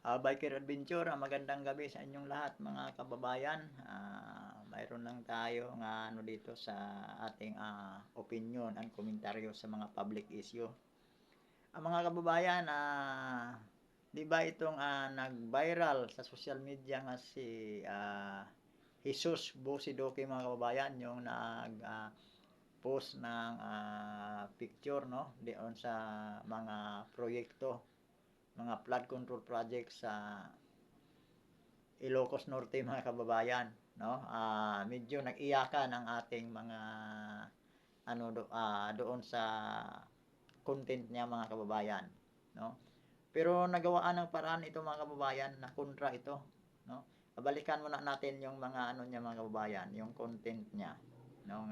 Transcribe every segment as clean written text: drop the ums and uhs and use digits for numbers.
Biker Adventure, magandang gabi sa inyong lahat mga kababayan. Mayroon lang tayo nga ano dito sa ating opinion and komentaryo sa mga public issue. Mga kababayan, 'di ba itong nag-viral sa social media nga si Jesus Bosidoki mga kababayan, yung post ng picture no diyon sa mga proyekto, mga flood control project sa Ilocos Norte mga kababayan, no? Medyo nag-iyakan ang ating mga doon sa content niya mga kababayan, no? Pero nagawaan ng paraan ito mga kababayan na kontra ito, no? Balikan muna natin yung mga niya mga kababayan, yung content niya, no?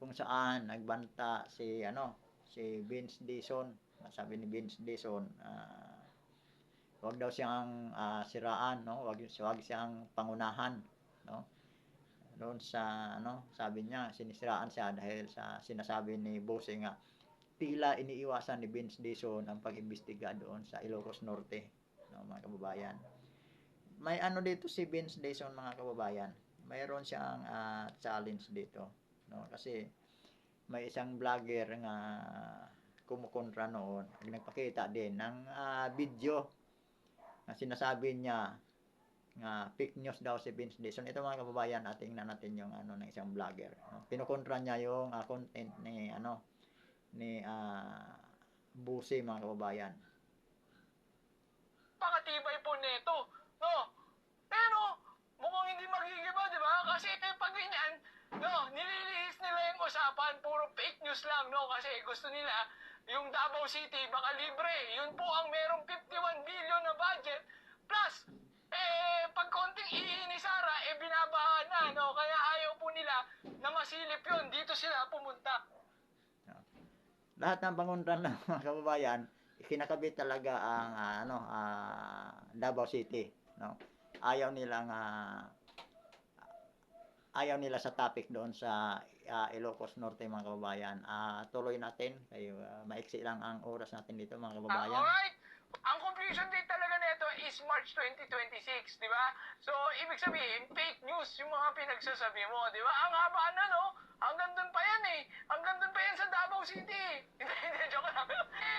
Kung saan nagbanta si Vince Dizon. Sabi ni Vince Dizon, wag daw siyang siraan, no? Wag siyang pangunahan, no? Doon sa sabi niya sinisiraan siya dahil sa sinasabi ni Bose nga tila iniiwasan ni Vince Dizon ang pag-imbestiga doon sa Ilocos Norte, no, mga kababayan. May dito si Vince Dizon mga kababayan. Mayroon siyang challenge dito, no? Kasi may isang vlogger nga kumukontra noon, nagpakita din ng video na sinasabi niya nga fake news daw si Vince Dizon. Ito mga kababayan, tingnan natin yung ng isang vlogger, no? Kinukontra niya yung content ni Buse mga kababayan. Pakatibay po nito, no? Pero mukhang hindi magigiba, di ba? Kasi pag ganyan, no, nililihis nila yung usapan, puro fake news lang, no? Kasi gusto nila yung Davao City baka libre. Yun po ang merong 51 billion na budget. Plus, pag konting ihi ni Sara, binabahan na, no? Kaya ayaw po nila na masilip yun. Dito sila pumunta. Lahat ng panguntan ng mga kababayan, kinakabit talaga ang Davao City, no? Ayaw nila sa topic doon sa Ilocos Norte mga kababayan. Tuloy natin kayo, maiksi lang ang oras natin dito mga kababayan. Alright. Ang completion date talaga nito is March 2026, di ba? So, ibig sabihin, fake news yung mga pinagsasabi mo, di ba? Ang haba na, no? Hanggang doon pa yan eh. Hanggang doon pa yan sa Davao City. Hindi, joke lang.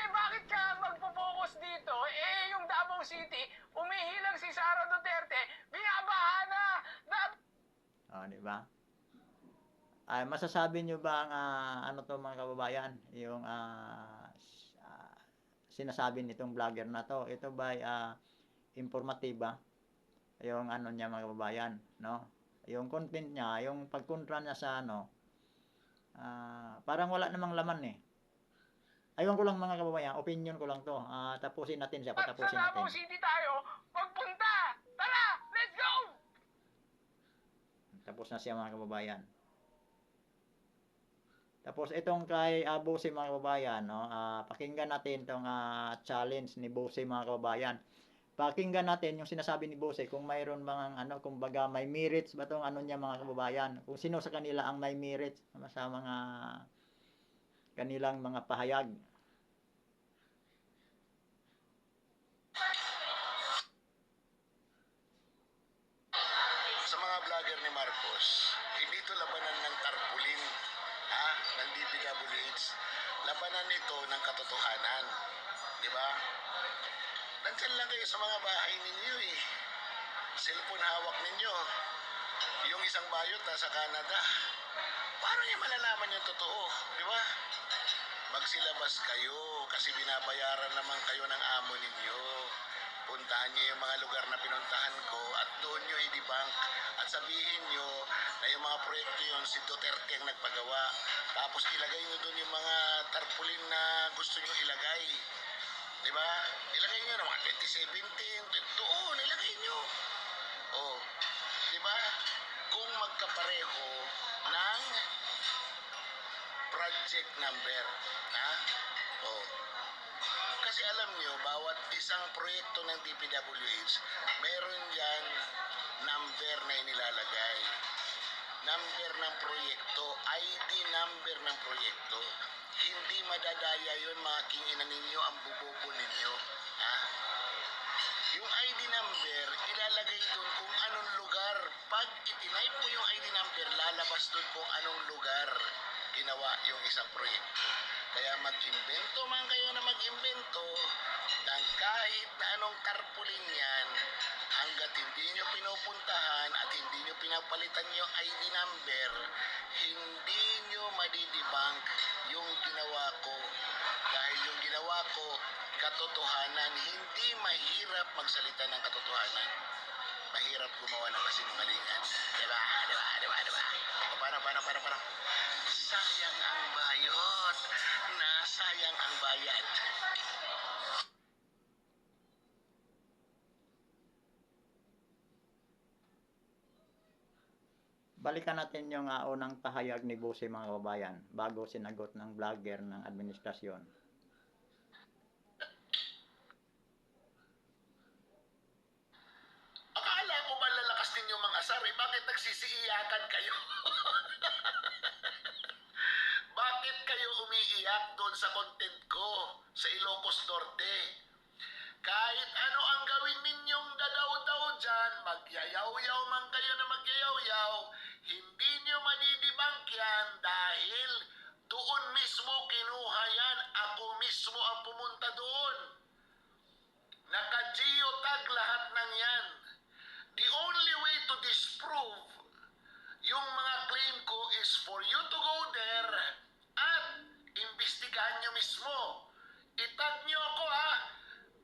Bakit ka magpo-focus dito? Yung Davao City, umihilang si Sara Duterte, binabahan na. Di ba? Masasabi nyo ba ang to mga kababayan, yung sinasabi nitong vlogger na to, ito ba informatiba yung niya mga kababayan, no? Yung content niya, yung pagkontra niya sa parang wala namang laman eh. Aywan ko lang mga kababayan, opinion ko lang to. Tapusin natin siya, patapusin Sa Davao natin. City tayo, magpunta! Tara, let's go! Tapos na siya mga kababayan. Tapos itong kay Bose mga kababayan, no? Pakinggan natin itong challenge ni Bose mga kababayan. Pakinggan natin yung sinasabi ni Bose kung mayroon bang kumbaga may merits ba tong niya mga kababayan. Kung sino sa kanila ang may merits sa mga kanilang mga pahayag. Sa mga vlogger ni Marcos, hindi ito labanan ng tarpulin, ng DPWH. Labanan ito ng katotohanan. Di ba? Nandyan lang kayo sa mga bahay ninyo eh. Cellphone hawak ninyo. Yung isang bayot nasa Canada. Paano niya malalaman yung totoo? Di ba? Magsilabas kayo kasi binabayaran naman kayo ng amo ninyo. Puntahan niyo yung mga lugar na pinuntahan ko at doon niyo i-debunk at sabihin niyo na yung mga proyekto yun si Duterte ang nagpagawa. Tapos ilagay niyo doon yung mga tarpaulin na gusto niyo ilagay. Di ba? Ilagay niyo na mga 2017, doon ilagay niyo. Oh, di ba? Kung magkapareho ng project number, oh. Kasi alam nyo, bawat isang proyekto ng DPWH, meron yan number na inilalagay. Number ng proyekto, ID number ng proyekto. Hindi madadaya yun, mga kinginan ninyo, ang bubobo ninyo. Yung pag itinay po yung ID number, lalabas doon kung anong lugar ginawa yung isang proyekto. Kaya mag-imbento man kayo na mag-imbento ng kahit na anong tarpaulin yan, hanggat hindi nyo pinupuntahan at hindi nyo pinapalitan yung ID number, hindi nyo madidibang yung ginawa ko. Dahil yung ginawa ko, katotohanan, hindi mahirap magsalita ng katotohanan. Mahirap gumawa ng kasinungalingan. Diba? Diba? Diba? Diba? O paano? Sayang ang bayot. Nasayang ang bayad. Balikan natin yung unang pahayag ni Buse mga kababayan bago sinagot ng vlogger ng administrasyon. Akala ko ba lalakas ninyo mga asar? Bakit nagsisiiyakan kayo? Bakit kayo umiiyak doon sa content ko sa Ilocos Norte? Kahit ano ang gawin ninyong dadaw-daw dyan, magyayaw-yaw man kayo na magyayaw-yaw, hindi nyo madidibang yan dahil doon mismo kinuha yan. Ako mismo ang pumunta doon. Naka-geotag lahat ng yan. The only way to disprove yung mga claim ko is for you to go there at imbestigahan nyo mismo. Itag nyo ako ha.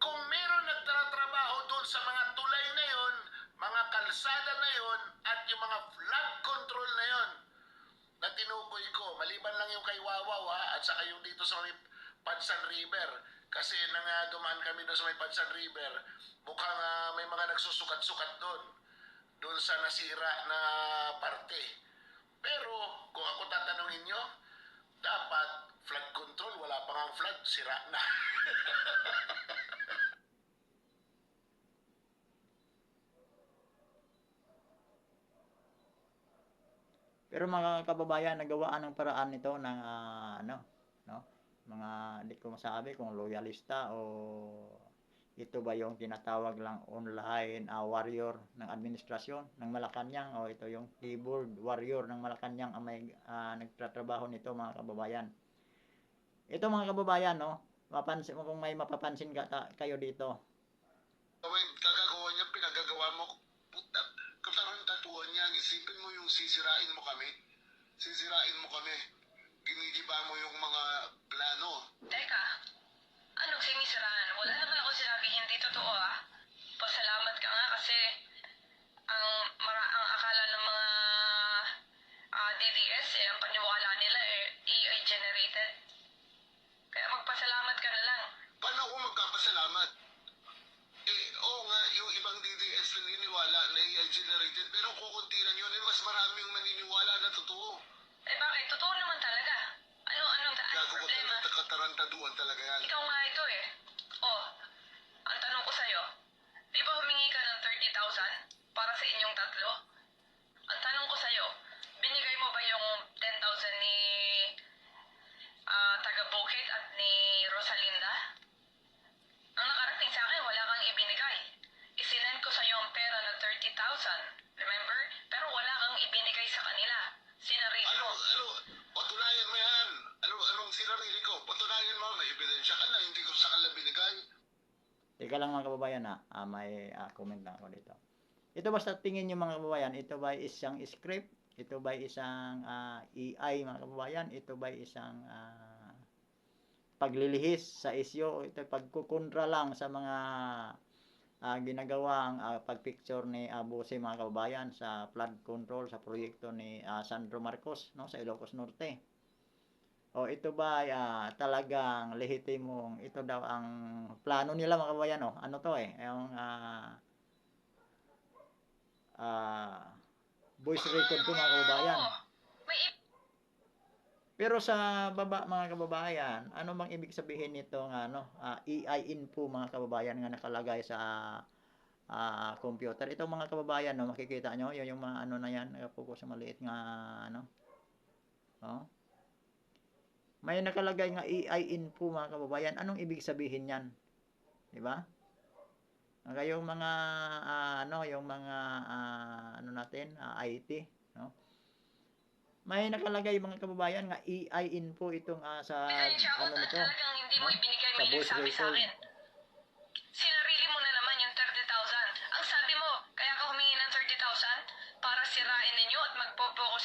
Kung meron nagtatrabaho doon sa mga tulay na yon, mga kalsada na yon, at yung mga flood control na yon, na tinukoy ko, maliban lang yung kay Wawaw ha, at saka yung dito sa may Pansan River. Kasi nang dumaan kami doon sa may Pansan River, mukhang may mga nagsusukat-sukat doon. Doon sa nasira na parte. Pero, kung ako tatanungin nyo, dapat flood control, wala pa nga flood, sira na. Pero mga kababayan, nagawaan ng paraan nito ng mga hindi ko masabi kung loyalista o ito ba yung tinatawag lang online warrior ng administrasyon ng Malacanang o ito yung keyboard warrior ng Malacanang ang may nagtatrabaho nito mga kababayan. Ito mga kababayan, mapansin mo kung may mapapansin kayo dito. Kagagawa niya, pinagagawa mo, puta, katarantatuan niya, isipin mo yung sisirain mo kami. Sisirain mo kami. Ginigiba mo yung mga plano. Teka, anong sinisiraan? Wala naman ako sinabi hindi totoo ah. Pasalamat ka nga kasi ang akala ng mga DDS ang paniwala nila AI generated. Kaya magpasalamat ka na lang. Paano ako magkapasalamat? Oo nga, yung ibang DDS naniniwala na AI generated, pero kukunti lang yun, mas maraming maniniwala na totoo. Bakit? Totoo naman talaga. Anong Gago ko problema? talaga, katarantaduan talaga yan. Ikaw nga ito eh. Ang tanong ko sa'yo, di ba humingi ka ng 30,000 para sa inyong tatlo? Ang tanong ko sa'yo, binigay mo ba yung 10,000 ni taga Bukid at ni Rosalinda? Ang nakarating sa akin, wala kang ibinigay. Isinend ko sa'yo ang pera na 30,000, remember? Pero wala kang ibinigay sa kanila. Sinarili mo. Patunayan mo yan. Anong sinarili ko? Patunayan mo, may ebidensya ka na, hindi ko sa kanila binigay. Teka lang mga kababayan may comment lang ako dito. Ito ba sa tingin nyo mga kababayan, ito ba isang script? Ito ba isang AI mga kababayan? Ito ba isang paglilihis sa isyo? Ito pagkukontra lang sa mga ginagawang pagpicture ni Buse mga kababayan sa flood control sa proyekto ni Sandro Marcos sa Ilocos Norte. O ito ba talagang lehitimong ito daw ang plano nila mga kababayan ano to yung voice record to mga kababayan. Pero sa baba mga kababayan, ano bang ibig sabihin nitong AI info mga kababayan nga nakalagay sa computer? Ito mga kababayan makikita nyo yung mga na yan, nakapokus sa maliit nga may nakalagay nga AI info mga kababayan. Anong ibig sabihin yan? Di ba? Yung mga yung mga natin, IT, no? May nakalagay mga kababayan nga AI info itong sa Ebidensya ko at nito, talagang hindi mo no? ibinigay, Sa may voice nagsabi sa record. akin. Sinarili mo na naman yung 30,000. Ang sabi mo, kaya ka humingi ng 30,000 para sirain ninyo at magpo-focus.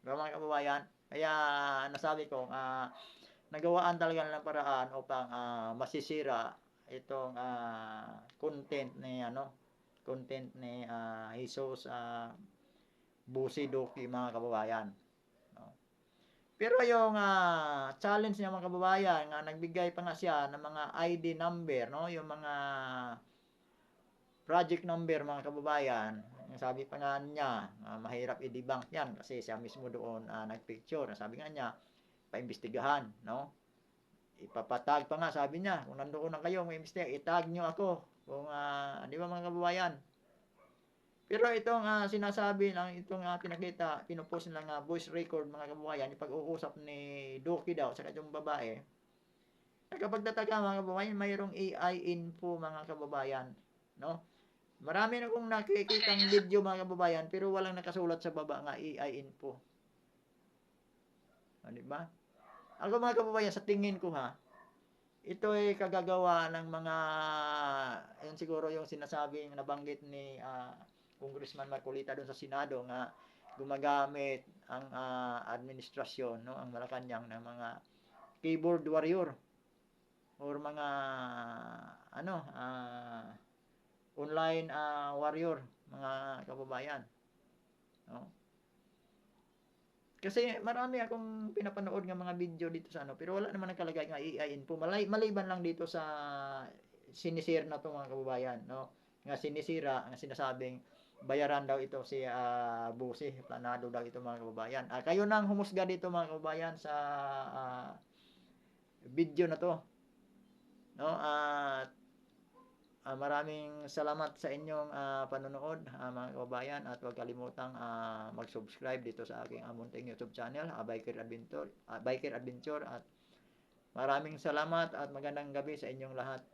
Mga kababayan, kaya nasabi ko, nagawaan talaga ng paraan upang masisira itong content ni Jesus Busidoki, mga kababayan, no? Pero yung challenge niya, mga kababayan, nga nagbigay pa nga siya ng mga ID number, no? Yung mga project number, mga kababayan. Sabi pa nga niya, mahirap i-debunk yan kasi siya mismo doon nagpicture. Sabi nga niya, paimbestigahan, no? Ipapatag pa nga, sabi niya, kung nandoon na kayo, may imbestiga, itag nyo ako. Kung, di ba, mga kababayan? Pero itong sinasabi lang, itong pinakita, pinupost lang voice record, mga kababayan, yung pag-uusap ni Doki daw sa itong babae. Nakapagtataka, mga kababayan, mayroong AI info, mga kababayan, no? Marami na kong nakikitang video, mga kababayan, pero walang nakasulat sa baba nga AI info. Di ba? Ako, mga kababayan, sa tingin ko ito ay kagagawa ng mga, yun siguro yung sinasabing nabanggit ni Congressman Marcolita doon sa Senado nga gumagamit ang administrasyon, no, ang Malacanang ng mga keyboard warrior or mga online warrior, mga kababayan, no? Kasi marami akong pinapanood ng mga video dito sa pero wala naman nakalagay nga AI info. Maliban lang dito sa sinisir na to, mga kababayan, no? Nga sinisira, ang sinasabing bayaran daw ito si Busi, planado daw ito, mga kababayan. Kayo nang humusga dito, mga kababayan, sa video na to, no? Maraming salamat sa inyong panonood, mga kababayan, at huwag kalimutang mag-subscribe dito sa aking munting YouTube channel, Biker Adventure, at maraming salamat at magandang gabi sa inyong lahat.